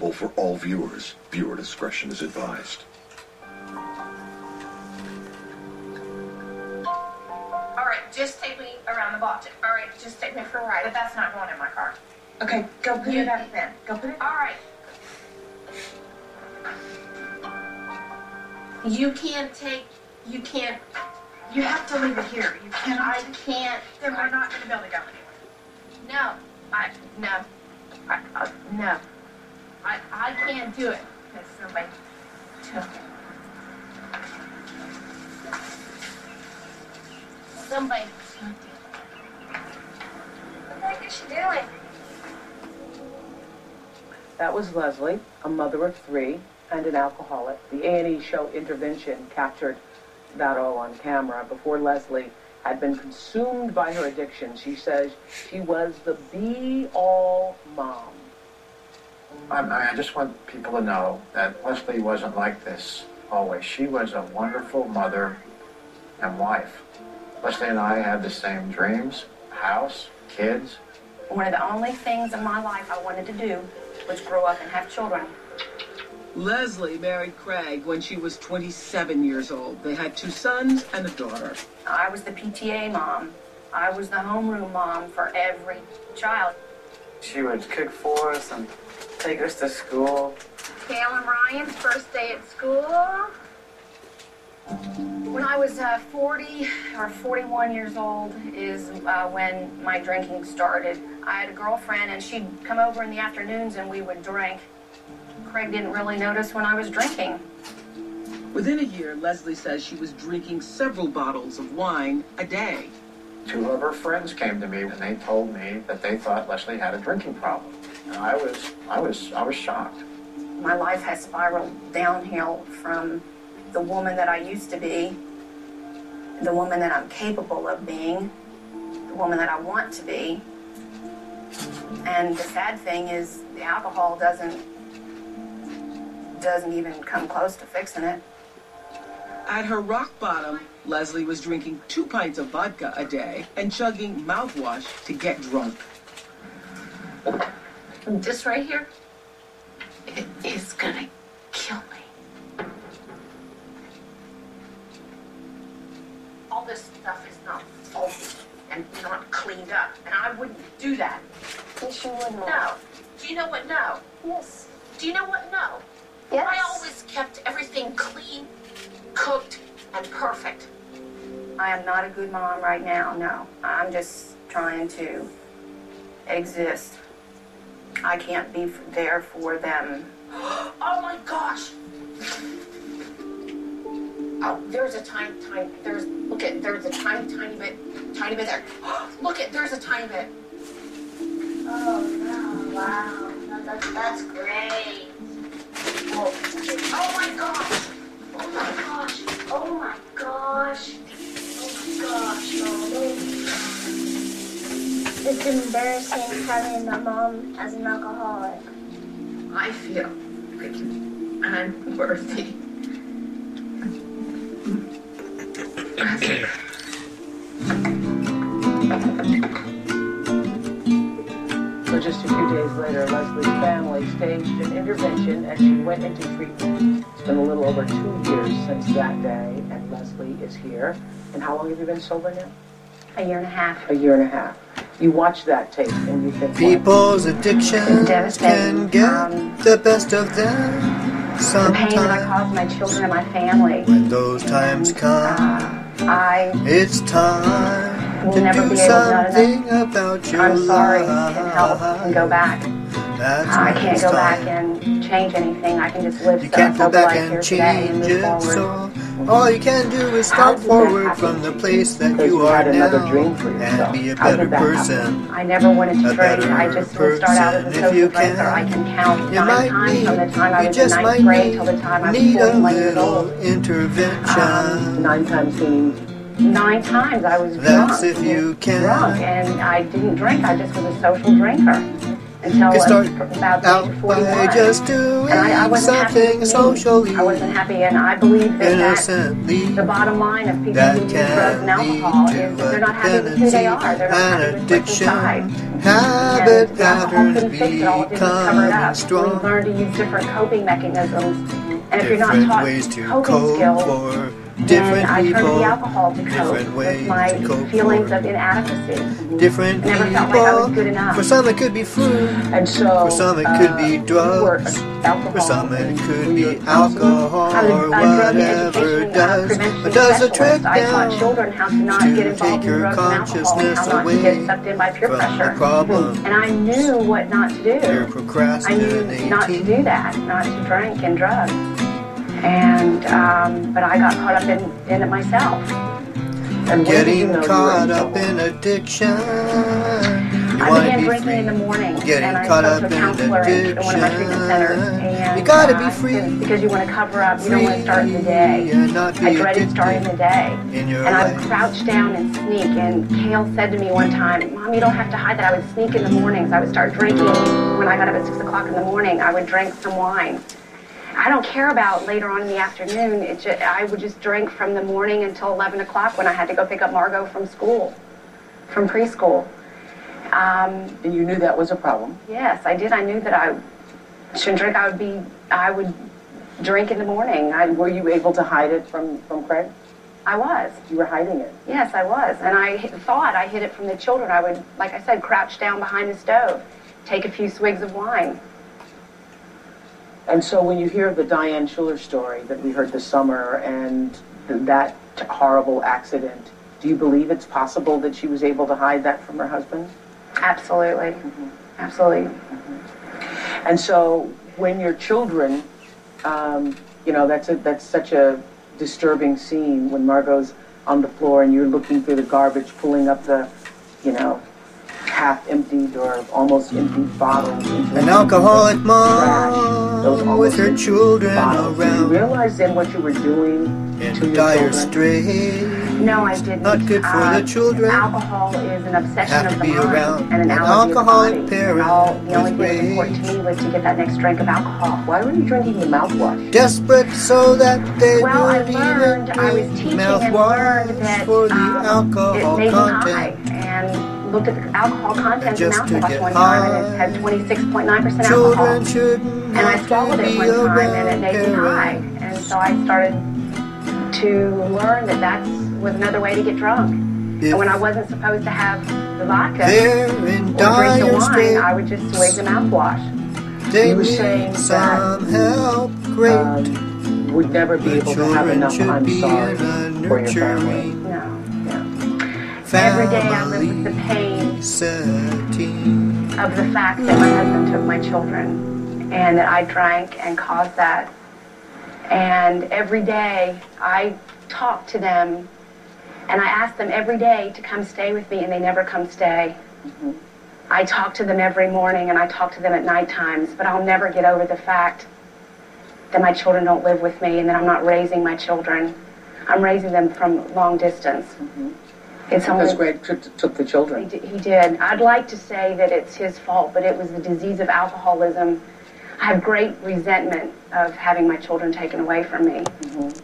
For all viewers, viewer discretion is advised. All right, just take me around the block. All right, just take me for a ride. But that's not going in my car. Okay, go put it up then. Go put it. All right. You can't. You have to leave it here. You cannot. I can't. Then we're not going to be able to go anywhere. No. I can't do it because somebody took it. Somebody took it. What the heck is she doing? That was Leslie, a mother of 3 and an alcoholic. The A&E show Intervention captured that all on camera. Before Leslie had been consumed by her addiction, she says she was the be-all mom. I just want people to know that Leslie wasn't like this always. She was a wonderful mother and wife. Leslie and I had the same dreams, house, kids. One of the only things in my life I wanted to do was grow up and have children. Leslie married Craig when she was 27 years old. They had 2 sons and a daughter. I was the PTA mom. I was the homeroom mom for every child. She would cook for us and take us to school. Gail and Ryan's first day at school. When I was 40 or 41 years old is when my drinking started. I had a girlfriend and she'd come over in the afternoons and we would drink. Craig didn't really notice when I was drinking. Within a year, Leslie says she was drinking several bottles of wine a day. 2 of her friends came to me and they told me that they thought Leslie had a drinking problem. And I was shocked. My life has spiraled downhill from the woman that I used to be, the woman that I'm capable of being, the woman that I want to be. And the sad thing is the alcohol doesn't even come close to fixing it. At her rock bottom, Leslie was drinking 2 pints of vodka a day and chugging mouthwash to get drunk. This right here, it is gonna kill me. All this stuff is not salty and not cleaned up, and I wouldn't do that. Yes, you would not. No. Do you know what no? Yes. Do you know what no? Yes. I always kept everything clean, cooked, and perfect. I am not a good mom right now, no. I'm just trying to exist. I can't be there for them. Oh my gosh! Oh, there's a tiny bit, there's a tiny bit there. Look there's a tiny bit. Oh, no, wow. That's great. Oh my gosh! Oh my gosh. Oh my gosh. Oh my gosh. Oh, it's embarrassing having a mom as an alcoholic. I feel like I'm worthy. So just a few days later, Leslie's family staged an intervention and she went into treatment. It's been a little over 2 years since that day, and Leslie is here. And how long have you been sober now? A year and a half. A year and a half. You watch that tape and you think, people's addictions can get the best of them the sometimes. pain that I caused my children and my family. When those times come, it's time will to never do be able to something about your I'm sorry life. and help and go back. I can't go back and change anything. I can just live You can't go sober back life and here today and change move it, forward. so all you can do is start forward from the place that Because you you are had another now dream for and yourself. be a How did better that happen? person. I never wanted to A drink. I better just would start out as a person if you social drinker. I can count You 9 might times from the time I you was in just 9th might grade till the time I was need a 41 years old. little intervention. 9 times meaning 9 times I was That's drunk. if you can. Drunk, and I didn't drink. I just was a social drinker until You start about out age 41. by just doing And I wasn't happy something with me. socially I wasn't happy, and I believe that innocently. the bottom line of people That who use drugs and can lead alcohol to is that they're not happy with who dependency they are. They're not and happy with what's addiction. inside. habit and alcohol patterns couldn't fix it. All it did was cover it becoming up. strong. We learned to use different coping mechanisms. And if you're not Different taught ways to coping cope skills, for then different I turned to people. the alcohol to cope Different ways with my to cope feelings for of inadequacy. different I never people. felt like I was good enough. For some it could be food. And so, For some it could be drugs. For some it could be alcohol I was or a drug whatever education does. prevention But does a trick specialist. I taught down children how to not to get involved take in your drugs and alcohol, and consciousness how not to away get sucked in by peer from the pressure. problem. And I knew what not to do. You're I knew procrastinating. not to do that, not to drink and drugs. And but I got caught up in it myself. And when did you Getting know you were caught in up trouble? in addiction. You I wanna began be drinking free. in the morning, Getting and I caught spoke to up a in counselor in one of my treatment centers. addiction. And You gotta be I free. said, because you want to cover up, you don't want to start the day. And not be I dreaded starting the day. in your And I would life. crouch down and sneak. And Kale said to me one time, Mom, you don't have to hide that. I would sneak in the mornings. I would start drinking. When I got up at 6 o'clock in the morning, I would drink some wine. I don't care about later on in the afternoon. I would just drink from the morning until 11 o'clock when I had to go pick up Margot from school, from preschool. And you knew that was a problem? Yes, I did. I knew that I shouldn't drink. I would drink in the morning. Were you able to hide it from Craig? I was. You were hiding it? Yes, I was. And I thought I hid it from the children. I would, like I said, crouch down behind the stove, take a few swigs of wine. And so when you hear the Diane Schuller story that we heard this summer and that horrible accident, do you believe it's possible that she was able to hide that from her husband? Absolutely. Mm-hmm. Absolutely. Mm-hmm. And so when your children, you know, that's such a disturbing scene when Margot's on the floor and you're looking through the garbage, pulling up the, you know, half-emptied or almost emptied bottles. An alcoholic mom with her children bottles. around. Did you realize then what you were doing in to your dire children? straits. No, I didn't. Not good for the children. Alcohol is an obsession Have of to the be mind around and an an allergy alcoholic of the body. parent The only with thing that was important to me was to get that next drink of alcohol. Why were you drinking the mouthwash? Desperate so that they Well, I would learned, even I was drink teaching and learned mouthwash that for the it alcohol made me content. high, and looked at the alcohol content in Just to mouthwash get one time, and it had 26.9% alcohol. Children shouldn't And I have swallowed to it be one time, and it around made me high. parents. And so I started to learn that that was another way to get drunk. And when I wasn't supposed to have the vodka They're in or drink the dire wine, straits. I would just swig the mouthwash. They You were need saying some help. Great. Would never be The able to have children enough should I'm be sorry in a for your family. nurturing No. Every day I lived with the pain setting. of the fact that my husband took my children and that I drank and caused that. And every day I talked to them and I asked them every day to come stay with me, and they never come stay. Mm-hmm. I talk to them every morning and I talk to them at night times, but I'll never get over the fact that my children don't live with me and that I'm not raising my children. I'm raising them from long distance. Mm-hmm. It's Because only, Greg took the children. he did. I'd like to say that it's his fault, but it was the disease of alcoholism. I have great resentment of having my children taken away from me. Mm-hmm.